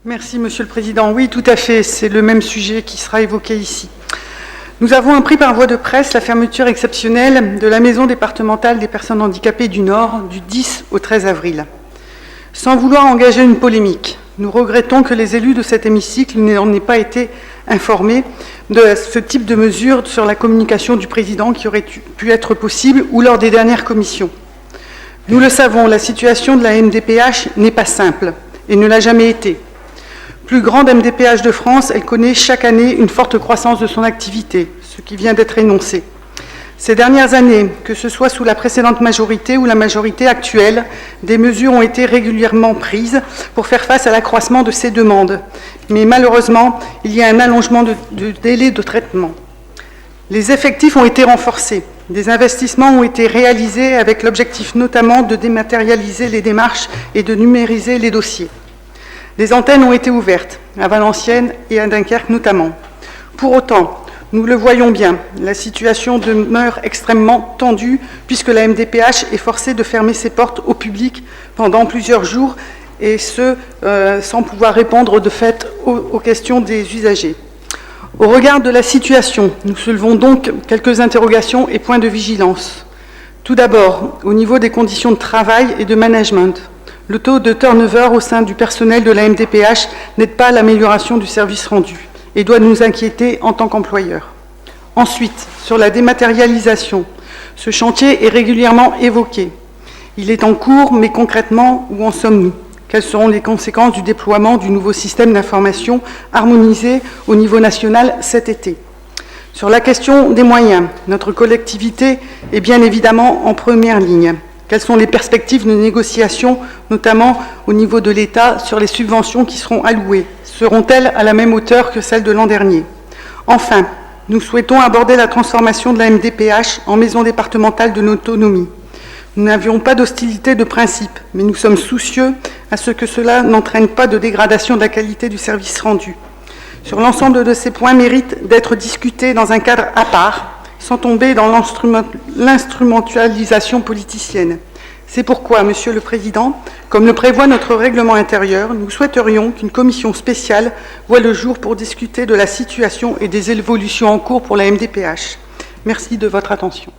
Merci, Monsieur le Président. Oui, tout à fait, c'est le même sujet qui sera évoqué ici. Nous avons appris par voie de presse la fermeture exceptionnelle de la maison départementale des personnes handicapées du Nord du 10 au 13 avril. Sans vouloir engager une polémique, nous regrettons que les élus de cet hémicycle n'en aient pas été informés de ce type de mesures sur la communication du Président qui aurait pu être possible ou lors des dernières commissions. Nous le savons, la situation de la MDPH n'est pas simple et ne l'a jamais été. Plus grande MDPH de France, elle connaît chaque année une forte croissance de son activité, ce qui vient d'être énoncé. Ces dernières années, que ce soit sous la précédente majorité ou la majorité actuelle, des mesures ont été régulièrement prises pour faire face à l'accroissement de ces demandes. Mais malheureusement, il y a un allongement de délai de traitement. Les effectifs ont été renforcés. Des investissements ont été réalisés avec l'objectif notamment de dématérialiser les démarches et de numériser les dossiers. Des antennes ont été ouvertes, à Valenciennes et à Dunkerque notamment. Pour autant, nous le voyons bien, la situation demeure extrêmement tendue puisque la MDPH est forcée de fermer ses portes au public pendant plusieurs jours et ce, sans pouvoir répondre de fait aux questions des usagers. Au regard de la situation, nous soulevons donc quelques interrogations et points de vigilance. Tout d'abord, au niveau des conditions de travail et de management. Le taux de turnover au sein du personnel de la MDPH n'aide pas à l'amélioration du service rendu et doit nous inquiéter en tant qu'employeur. Ensuite, sur la dématérialisation, ce chantier est régulièrement évoqué. Il est en cours, mais concrètement, où en sommes-nous? Quelles seront les conséquences du déploiement du nouveau système d'information harmonisé au niveau national cet été? Sur la question des moyens, notre collectivité est bien évidemment en première ligne. Quelles sont les perspectives de négociation, notamment au niveau de l'État, sur les subventions qui seront allouées? Seront-elles à la même hauteur que celles de l'an dernier? Enfin, nous souhaitons aborder la transformation de la MDPH en maison départementale de l'autonomie. Nous n'avions pas d'hostilité de principe, mais nous sommes soucieux à ce que cela n'entraîne pas de dégradation de la qualité du service rendu. Sur l'ensemble de ces points méritent d'être discutés dans un cadre à part, sans tomber dans l'instrumentalisation politicienne. C'est pourquoi, Monsieur le Président, comme le prévoit notre règlement intérieur, nous souhaiterions qu'une commission spéciale voie le jour pour discuter de la situation et des évolutions en cours pour la MDPH. Merci de votre attention.